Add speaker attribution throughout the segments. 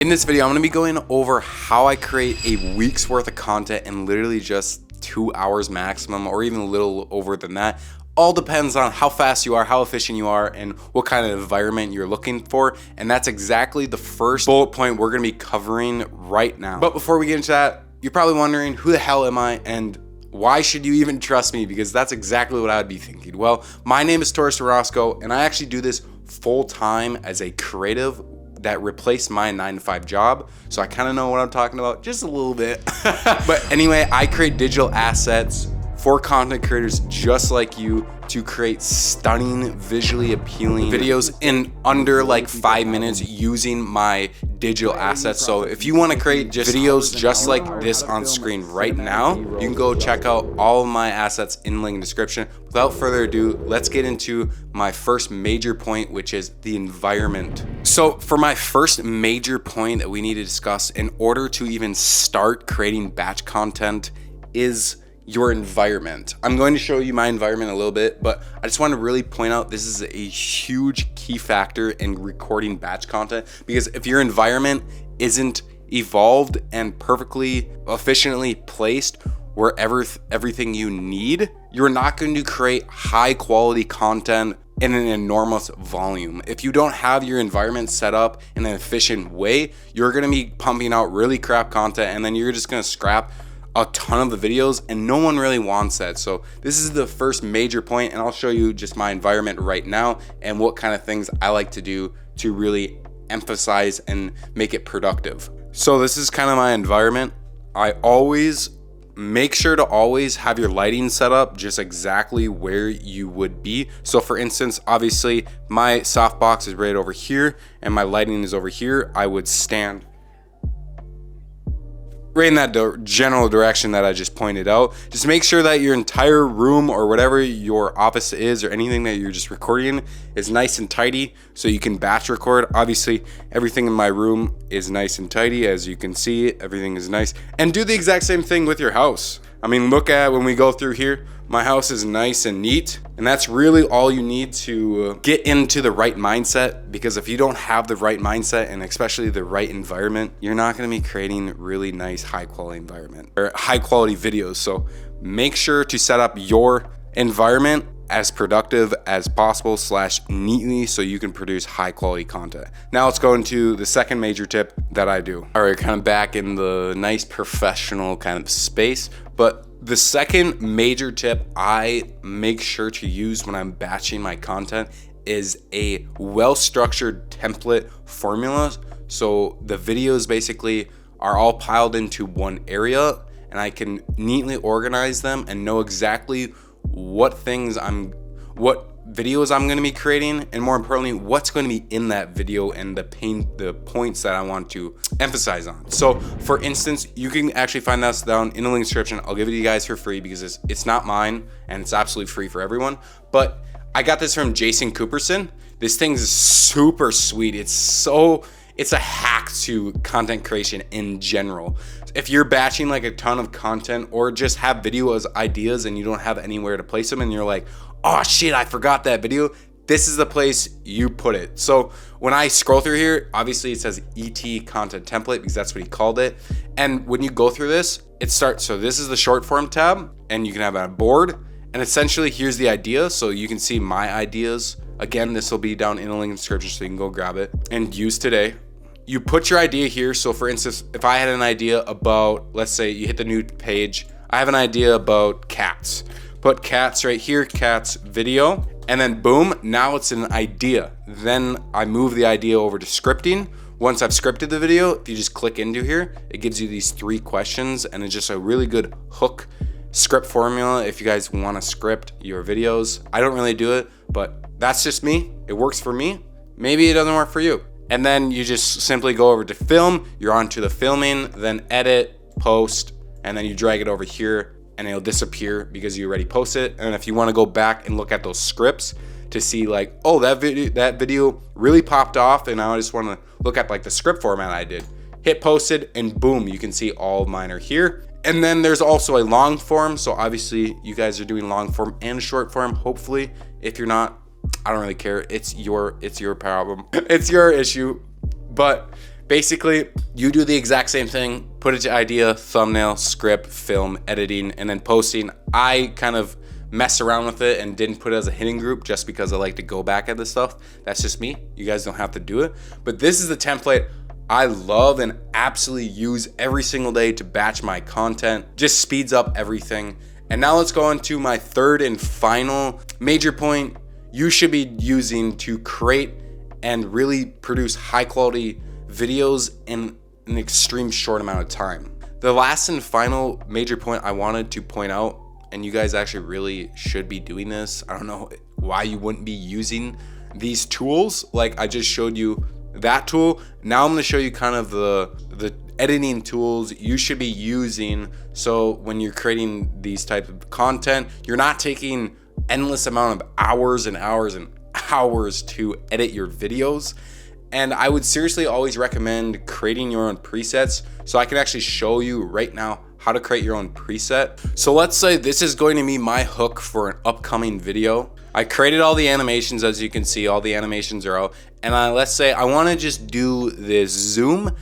Speaker 1: In this video, I'm gonna be going over how I create a week's worth of content in literally just 2 hours maximum, or even a little over than that. All depends on how fast you are, how efficient you are, and what kind of environment you're looking for. And that's exactly the first bullet point we're gonna be covering right now. But before we get into that, you're probably wondering, who the hell am I and why should you even trust me? Because that's exactly what I would be thinking. Well, my name is Torres Orozco, and I actually do this full time as a creative that replaced my 9-to-5 job. So I kind of know what I'm talking about, just a little bit. But anyway, I create digital assets for content creators just like you to create stunning, visually appealing videos in under like 5 minutes using my digital assets. So if you want to create just videos just like this on screen right now, you can go check out all of my assets in the link in the description. Without further ado, let's get into my first major point, which is the environment. So for my first major point that we need to discuss in order to even start creating batch content is your environment. I'm going to show you my environment a little bit, but I just want to really point out this is a huge key factor in recording batch content, because if your environment isn't evolved and perfectly efficiently placed wherever everything you need, you're not going to create high quality content in an enormous volume. If you don't have your environment set up in an efficient way, you're going to be pumping out really crap content, and then you're just going to scrap a ton of the videos, and no one really wants that. So this is the first major point, and I'll show you just my environment right now and what kind of things I like to do to really emphasize and make it productive. So this is kind of my environment. I always make sure to always have your lighting set up just exactly where you would be. So for instance, obviously my softbox is right over here and my lighting is over here. I would stand right in that general direction that I just pointed out. Just make sure that your entire room or whatever your office is or anything that you're just recording in is nice and tidy so you can batch record. Obviously, everything in my room is nice and tidy. As you can see, everything is nice. And do the exact same thing with your house. I mean, look at when we go through here, my house is nice and neat, and that's really all you need to get into the right mindset, because if you don't have the right mindset and especially the right environment, you're not gonna be creating really nice, high quality environment or high quality videos. So make sure to set up your environment as productive as possible / neatly so you can produce high quality content. Now let's go into the second major tip that I do. All right, kind of back in the nice professional kind of space, but the second major tip I make sure to use when I'm batching my content is a well-structured template formula. So the videos basically are all piled into one area, and I can neatly organize them and know exactly what videos I'm going to be creating, and more importantly, what's going to be in that video and the points that I want to emphasize on. So for instance, you can actually find this down in the link description. I'll give it to you guys for free because it's not mine and it's absolutely free for everyone. But I got this from Jason Cooperson. This thing is super sweet. It's a hack to content creation in general. If you're batching like a ton of content or just have video as ideas and you don't have anywhere to place them and you're like, oh shit, I forgot that video, this is the place you put it. So when I scroll through here, obviously it says ET content template because that's what he called it. And when you go through this, it starts, so this is the short form tab, and you can have a board, and essentially here's the idea. So you can see my ideas. Again, this will be down in the link in the description so you can go grab it and use today. You put your idea here. So for instance, if I had an idea about, let's say you hit the new page, I have an idea about cats. Put cats right here, cats video, and then boom, now it's an idea. Then I move the idea over to scripting. Once I've scripted the video, if you just click into here, it gives you these 3 questions, and it's just a really good hook script formula if you guys want to script your videos. I don't really do it, but that's just me. It works for me. Maybe it doesn't work for you. And then you just simply go over to film, you're onto the filming, then edit, post, and then you drag it over here and it'll disappear because you already posted it. And if you want to go back and look at those scripts to see like, oh, that video really popped off, and now I just want to look at like the script format I did, hit posted, and boom, you can see all of mine are here. And then there's also a long form. So obviously you guys are doing long form and short form. Hopefully, if you're not, I don't really care. It's your problem. It's your issue. But Basically, you do the exact same thing, put it to idea, thumbnail, script, film, editing, and then posting. I kind of mess around with it and didn't put it as a hidden group just because I like to go back at this stuff. That's just me. You guys don't have to do it. But this is the template I love and absolutely use every single day to batch my content. Just speeds up everything. And now let's go into my third and final major point you should be using to create and really produce high quality videos in an extreme short amount of time. The last and final major point I wanted to point out, and you guys actually really should be doing this. I don't know why you wouldn't be using these tools. Like I just showed you that tool. Now I'm gonna show you kind of the editing tools you should be using. So when you're creating these type of content, you're not taking endless amount of hours and hours and hours to edit your videos. And I would seriously always recommend creating your own presets. So I can actually show you right now how to create your own preset. So let's say this is going to be my hook for an upcoming video. I created all the animations, as you can see, all the animations are out. And let's say I wanna just do this zoom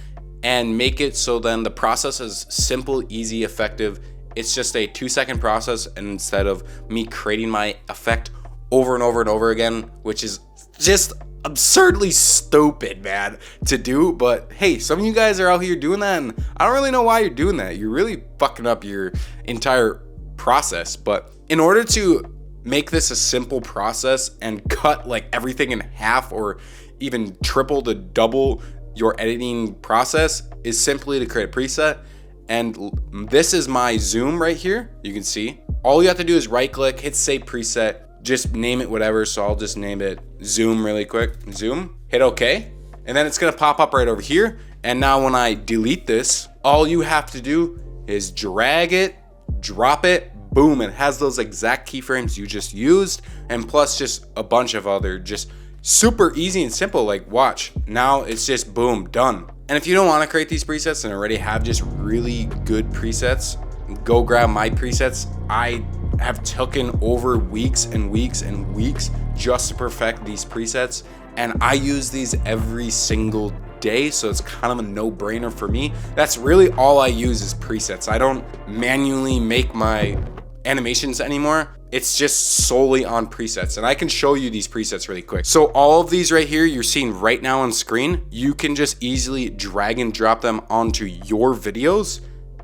Speaker 1: and make it so then the process is simple, easy, effective. It's just a 2-second process, and instead of me creating my effect over and over and over again, which is just absurdly stupid, man, to do. But hey, some of you guys are out here doing that, and I don't really know why you're doing that. You're really fucking up your entire process. But in order to make this a simple process and cut like everything in half or even triple to double your editing process, is simply to create a preset. And this is my zoom right here. You can see all you have to do is right click, hit save preset, just name it whatever. So I'll just name it zoom really quick. Zoom, hit OK. And then it's gonna pop up right over here. And now when I delete this, all you have to do is drag it, drop it, boom. It has those exact keyframes you just used. And plus just a bunch of other just super easy and simple. Like watch, now it's just boom, done. And if you don't want to create these presets and already have just really good presets, go grab my presets. I have taken over weeks and weeks and weeks just to perfect these presets, and I use these every single day, so it's kind of a no-brainer for me. That's really all I use is presets. I don't manually make my animations anymore. It's just solely on presets, and I can show you these presets really quick. So all of these right here you're seeing right now on screen, you can just easily drag and drop them onto your videos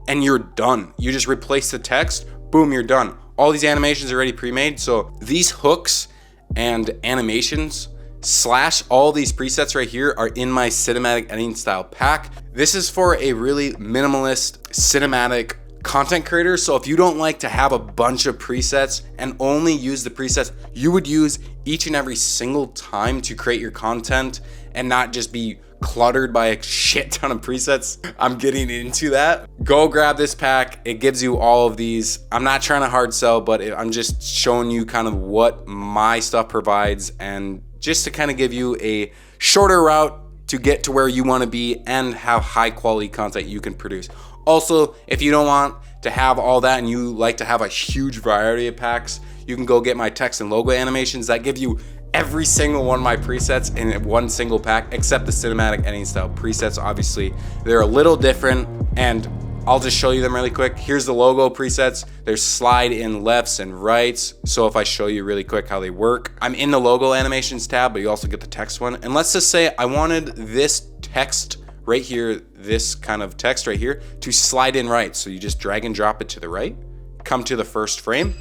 Speaker 1: and you're done. You just replace the text, boom, you're done. All these animations are already pre-made. So these hooks and animations / all these presets right here are in my cinematic editing style pack. This is for a really minimalist cinematic content creator. So if you don't like to have a bunch of presets and only use the presets you would use each and every single time to create your content and not just be cluttered by a shit ton of presets, I'm getting into that. Go grab this pack. It gives you all of these. I'm not trying to hard sell, but I'm just showing you kind of what my stuff provides and just to kind of give you a shorter route to get to where you want to be and have high quality content you can produce. Also, if you don't want to have all that and you like to have a huge variety of packs, you can go get my text and logo animations that give you every single one of my presets in one single pack, except the cinematic editing style presets. Obviously, they're a little different, and I'll just show you them really quick. Here's the logo presets. There's slide in lefts and rights. So if I show you really quick how they work, I'm in the logo animations tab, but you also get the text one. And let's just say I wanted this text right here, this kind of text right here, to slide in right. So you just drag and drop it to the right, come to the first frame,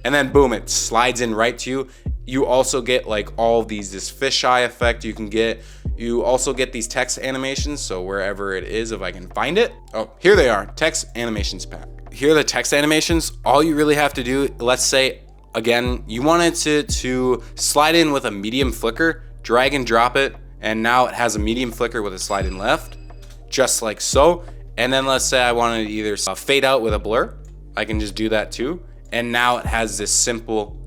Speaker 1: and then boom, it slides in right to you. You also get like all of these, this fisheye effect you can get. You also get these text animations. So wherever it is, if I can find it. Oh, here they are, text animations pack. Here are the text animations. All you really have to do, let's say, again, you wanted to slide in with a medium flicker, drag and drop it, and now it has a medium flicker with a slide in left, just like so. And then let's say I wanted to either fade out with a blur. I can just do that too. And now it has this simple,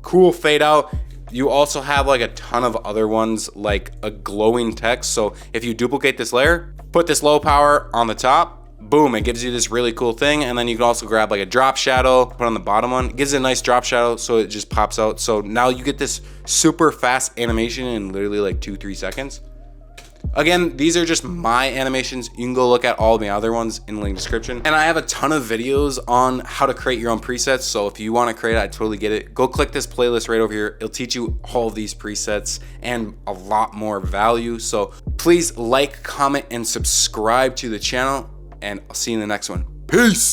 Speaker 1: cool fade out. You also have like a ton of other ones, like a glowing text. So if you duplicate this layer, put this low power on the top, boom, it gives you this really cool thing. And then you can also grab like a drop shadow, put on the bottom one. It gives it a nice drop shadow, so it just pops out. So now you get this super fast animation in literally like 2-3 seconds. Again, these are just my animations. You can go look at all the other ones in the link description. And I have a ton of videos on how to create your own presets. So if you want to create it, I totally get it. Go click this playlist right over here. It'll teach you all of these presets and a lot more value. So please like, comment, and subscribe to the channel, and I'll see you in the next one. Peace.